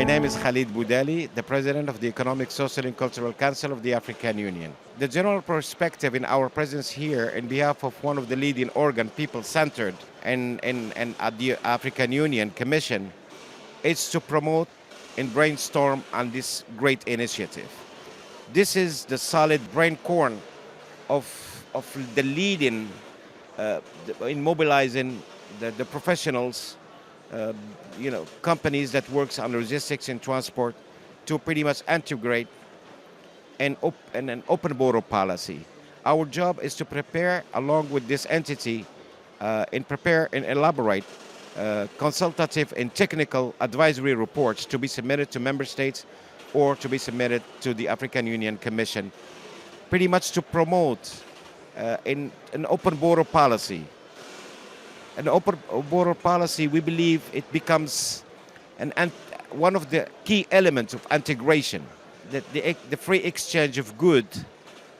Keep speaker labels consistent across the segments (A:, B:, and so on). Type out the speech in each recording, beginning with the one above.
A: name is Khalid Boudali, the President of the Economic, Social and Cultural Council of the African Union. The general perspective in our presence here in behalf of one of the leading organ, people-centered, and at the African Union Commission, is to promote and brainstorm on this great initiative. This is the solid brain corn of the leading in mobilizing the professionals, companies that works on logistics and transport to pretty much integrate an open border policy. Our job is to prepare, along with this entity, prepare and elaborate consultative and technical advisory reports to be submitted to member states or to be submitted to the African Union Commission, pretty much to promote an open border policy. An open border policy, we believe it becomes one of the key elements of integration. That the free exchange of goods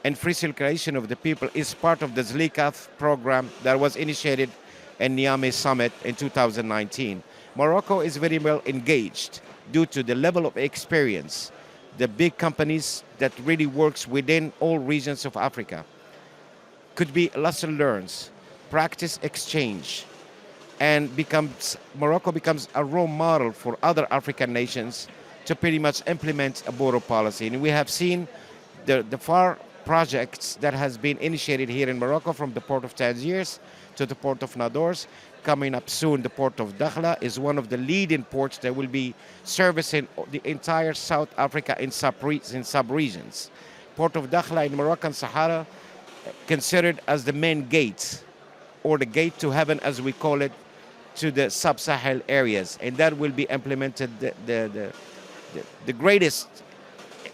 A: and free circulation of the people is part of the ZLECAf program that was initiated in Niamey Summit in 2019. Morocco is very well engaged due to the level of experience, the big companies that really works within all regions of Africa. Could be lesson learned, practice exchange, and Morocco becomes a role model for other African nations to pretty much implement a border policy. And we have seen the far projects that has been initiated here in Morocco, from the port of Tangier to the port of Nador. Coming up soon, the port of Dakhla is one of the leading ports that will be servicing the entire South Africa in sub-regions. Port of Dakhla in Moroccan Sahara, considered as the main gate, or the gate to heaven as we call it, to the sub-Sahel areas. And that will be implemented. The greatest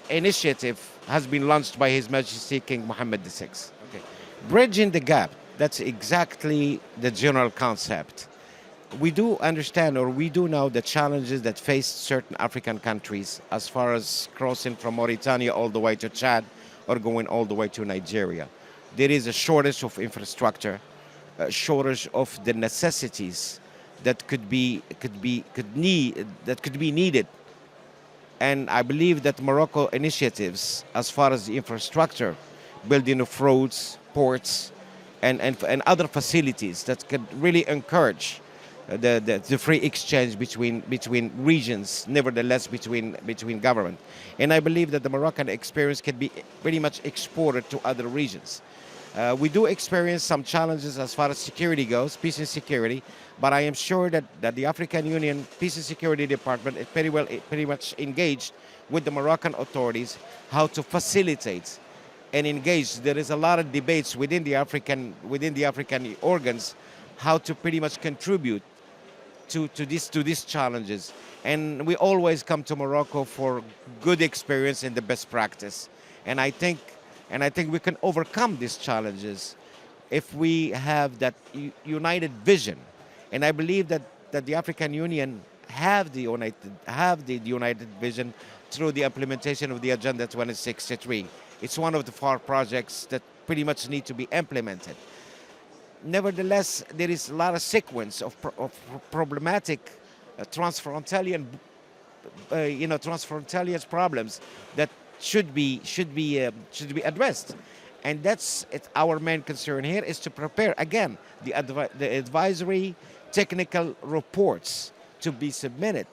A: initiative has been launched by His Majesty King Mohammed VI. Okay. Bridging the gap, that's exactly the general concept. We do understand, or we do know, the challenges that face certain African countries as far as crossing from Mauritania all the way to Chad or going all the way to Nigeria. There is a shortage of infrastructure, a shortage of the necessities that could be needed. And I believe that Morocco initiatives, as far as the infrastructure, building of roads, ports, and other facilities that could really encourage the free exchange between regions, nevertheless between government. And I believe that the Moroccan experience can be pretty much exported to other regions. We do experience some challenges as far as security goes, peace and security, but I am sure that the African Union Peace and Security Department is pretty much engaged with the Moroccan authorities how to facilitate and engage. There is a lot of debates within the African organs how to pretty much contribute to these challenges. And we always come to Morocco for good experience and the best practice. And I think we can overcome these challenges if we have that united vision. And I believe that the African Union have the united vision through the implementation of the Agenda 2063. It's one of the 4 projects that pretty much need to be implemented. Nevertheless, there is a lot of sequence of problematic transfrontalier problems that should be addressed, and that's it. Our main concern here is to prepare again the advisory technical reports to be submitted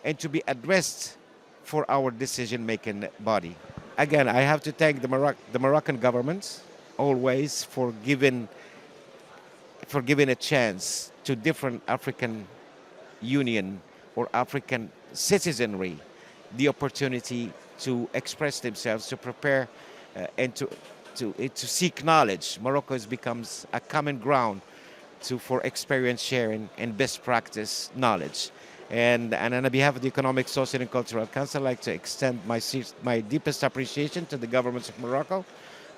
A: and to be addressed for our decision-making body. Again, I have to thank the Moroccan government always for giving a chance to different African Union or African citizenry the opportunity to express themselves, to prepare and to seek knowledge. Morocco becomes a common ground for experience sharing and best practice knowledge. And on behalf of the Economic, Social and Cultural Council, I'd like to extend my deepest appreciation to the governments of Morocco,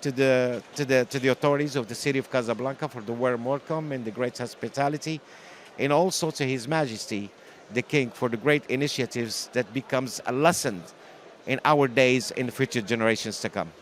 A: to the authorities of the city of Casablanca for the warm welcome and the great hospitality, and also to His Majesty the King for the great initiatives that becomes a lesson in our days and future generations to come.